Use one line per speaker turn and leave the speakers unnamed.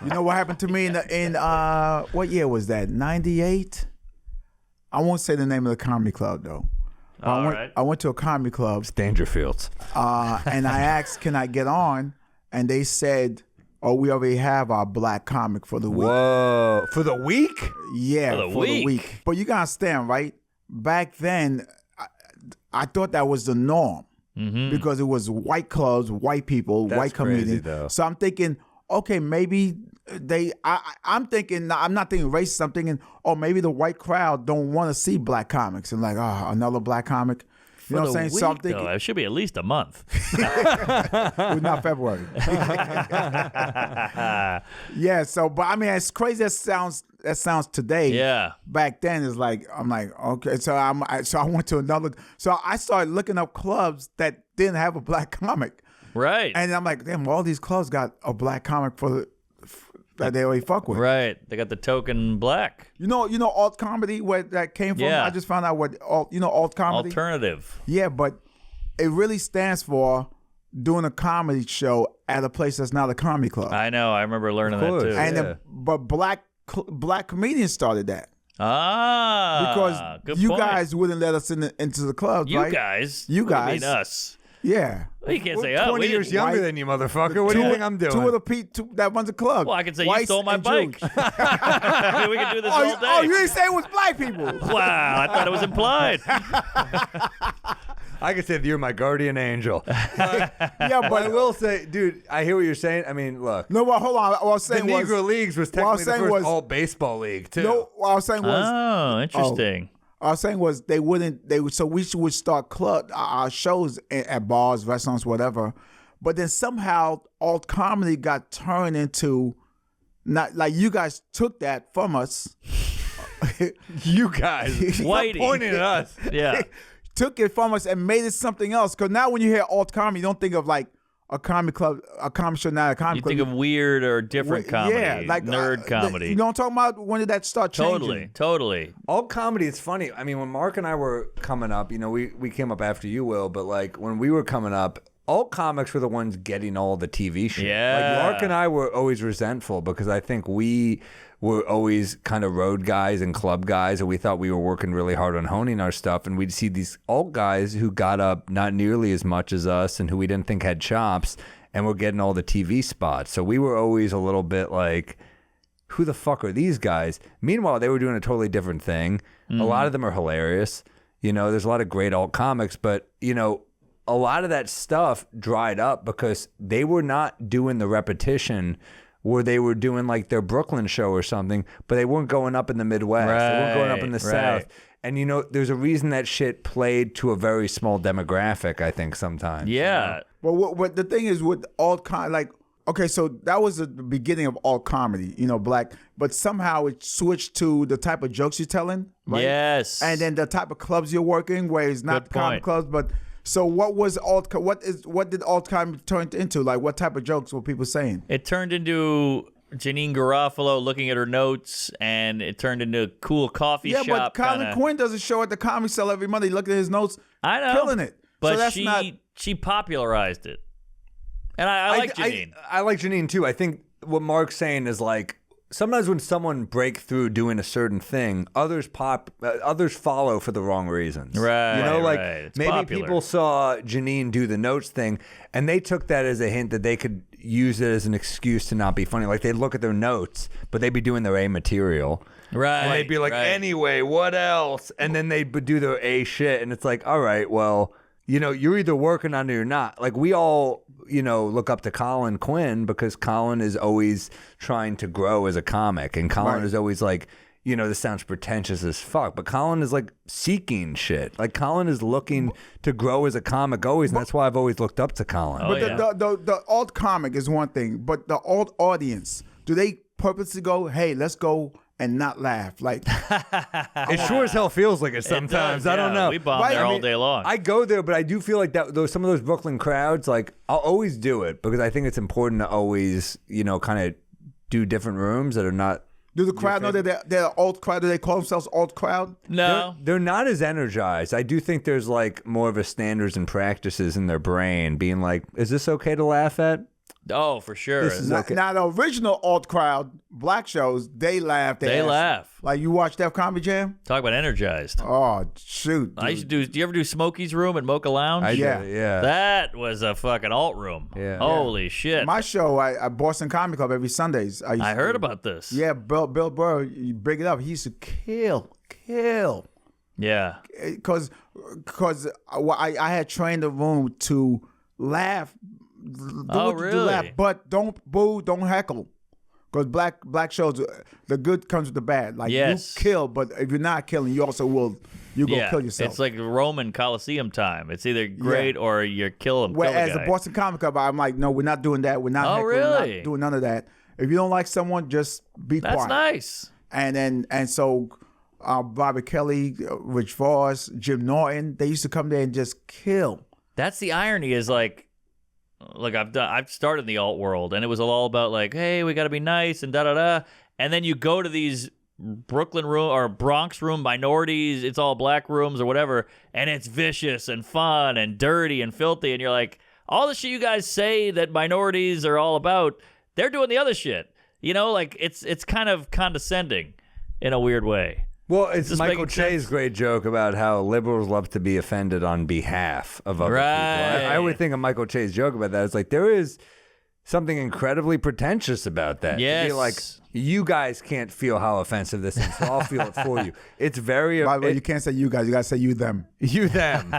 You know what happened to me in what year was that? 98? I won't say the name of the comedy club though. I went to a comedy club.
It's Dangerfields.
And I asked, can I get on? And they said, oh, we already have our black comic for the week.
Whoa. For the week?
Yeah, for the week. But you gotta understand, right? Back then, I thought that was the norm because it was white clubs, white people, white comedians.
Though.
So I'm thinking, okay, maybe I'm thinking, I'm not thinking racist. I'm thinking, oh, maybe the white crowd don't want to see black comics and like, another black comic. You know what I'm saying?
Week,
so I'm thinking,
it should be at least a month.
it was not February. Yeah. So, but I mean, as crazy as sounds today.
Yeah.
Back then, it's like I'm like, okay. So I went to another. So I started looking up clubs that didn't have a black comic.
Right.
And I'm like, damn, all these clubs got a black comic that they already fuck with.
Right. They got the token black.
You know alt comedy, where that came from?
Yeah.
I just found out what alt comedy.
Alternative.
Yeah, but it really stands for doing a comedy show at a place that's not a comedy club.
I know. I remember learning that too.
And but black comedians started that.
Because
because you guys wouldn't let us into the clubs, right?
You
guys.
I mean us.
Yeah.
Well, you can't say,
20 years younger than you, motherfucker. What do you think I'm doing?
Two of the people that runs the club.
Well, I can say
Whites
you stole my
and
bike.
Jews.
We can do this all day.
Oh, you didn't say it was black people.
Wow, I thought it was implied.
I could say that you're my guardian angel.
Yeah,
But I will say, dude, I hear what you're saying. I mean, look.
No, but hold on. What I was
The
saying
Negro Leagues was technically the first all-baseball league, too.
No, what I was saying was.
Oh, interesting.
I was saying was they would so we would start our shows at bars, restaurants, whatever. But then somehow alt comedy got turned into not like you guys took that from us.
You guys. Stop pointing at us.
Yeah.
Took it from us and made it something else. Because now when you hear alt comedy, you don't think of like a comedy club, a comedy show, not a comedy club.
You think of weird or different comedy,
yeah, like
nerd comedy.
You know what I'm talking about? When did that start changing?
Totally.
Alt comedy, it's funny. I mean, when Mark and I were coming up, we came up after you, Will, but like when we were coming up, alt comics were the ones getting all the TV shit.
Yeah.
Like Mark and I were always resentful because I think we were always kind of road guys and club guys, and we thought we were working really hard on honing our stuff, and we'd see these alt guys who got up not nearly as much as us and who we didn't think had chops, and were getting all the TV spots. So we were always a little bit like, who the fuck are these guys? Meanwhile, they were doing a totally different thing. A lot of them are hilarious. There's a lot of great alt comics, but, a lot of that stuff dried up because they were not doing the repetition where they were doing like their Brooklyn show or something, but they weren't going up in the Midwest. They weren't going up in the South. And, there's a reason that shit played to a very small demographic, I think, sometimes.
Yeah.
Well, what the thing is with alt comedy, like, okay, so that was the beginning of alt comedy, black, but somehow it switched to the type of jokes you're telling, right?
Yes.
And then the type of clubs you're working, where it's not comedy clubs, but so what did alt comedy turn into? Like, what type of jokes were people saying?
It turned into Janine Garofalo looking at her notes, and it turned into a cool coffee shop.
Yeah, but Colin Quinn does a show at the Comedy Cell every Monday. Look at his notes.
I know.
Killing it.
But
so that's
she popularized it. And I like Janine.
I like Janine, too. I think what Mark's saying is like, sometimes when someone break through doing a certain thing, others follow for the wrong reasons.
Right. It's
maybe
popular.
people saw Janine do the notes thing, and they took that as a hint that they could use it as an excuse to not be funny. Like they'd look at their notes, but they'd be doing their A material.
Right.
And they'd be like, anyway, what else? And then they'd do their A shit, and it's like, all right, well, you're either working on it or not. Like we all, look up to Colin Quinn because Colin is always trying to grow as a comic. And Colin is always like, this sounds pretentious as fuck, but Colin is like seeking shit. Like Colin is looking to grow as a comic always. And that's why I've always looked up to Colin.
But the alt comic is one thing, but the alt audience, do they purposely go, hey, let's go and not laugh? Like,
it sure as hell feels like it sometimes.
It does,
I don't know.
We bomb there all day long.
I go there, but I do feel like that. Some of those Brooklyn crowds, like I'll always do it because I think it's important to always, kind of do different rooms that are not.
Do the crowd know that they're alt crowd? Do they call themselves alt crowd?
No.
They're not as energized. I do think there's like more of a standards and practices in their brain being like, is this okay to laugh at?
Oh, for sure.
This is-
Now the original alt crowd, black shows, they laugh.
They laugh.
Like you watch Def Comedy Jam?
Talk about energized.
Oh shoot!
I used to do you ever do Smokey's Room at Mocha Lounge?
Yeah.
Yeah.
That was a fucking alt room.
Yeah.
Holy shit.
My show at Boston Comedy Club every Sundays.
I heard about this.
Yeah, Bill Burr, you bring it up. He used to kill.
Yeah.
Because I had trained the room to laugh. Do
Oh,
what you do, laugh,
really?
but don't boo, don't heckle. Because black shows, the good comes with the bad. Like
Yes.
you kill, but if you're not killing, you also will. You go
Yeah.
kill yourself.
It's like Roman Coliseum time. It's either great or you kill him.
Whereas
kill
the
the guy.
Boston Comic Club, I'm like, no, we're not doing that. We're not.
Oh,
heckling, we're
really?
not doing none of that. If you don't like someone, just be
That's
quiet.
nice.
And so Bobby Kelly, Rich Voss, Jim Norton, they used to come there and just kill.
That's the irony is like I've started in the alt world and it was all about like, hey, we got to be nice and da-da-da. And then you go to these Brooklyn room or Bronx room minorities, it's all black rooms or whatever, and it's vicious and fun and dirty and filthy. And you're like, all the shit you guys say that minorities are all about, they're doing the other shit. You know, like it's kind of condescending in a weird way.
Well, it's
This
Michael
making
Che's
sense?
great joke about how liberals love to be offended on behalf of other
Right.
people. I always think of Michael Che's joke about that. It's like there is something incredibly pretentious about that. To
Yes.
be like, you guys can't feel how offensive this is, so I'll feel it for you. It's very...
By the way, you can't say you guys. You got to say you them.
you them.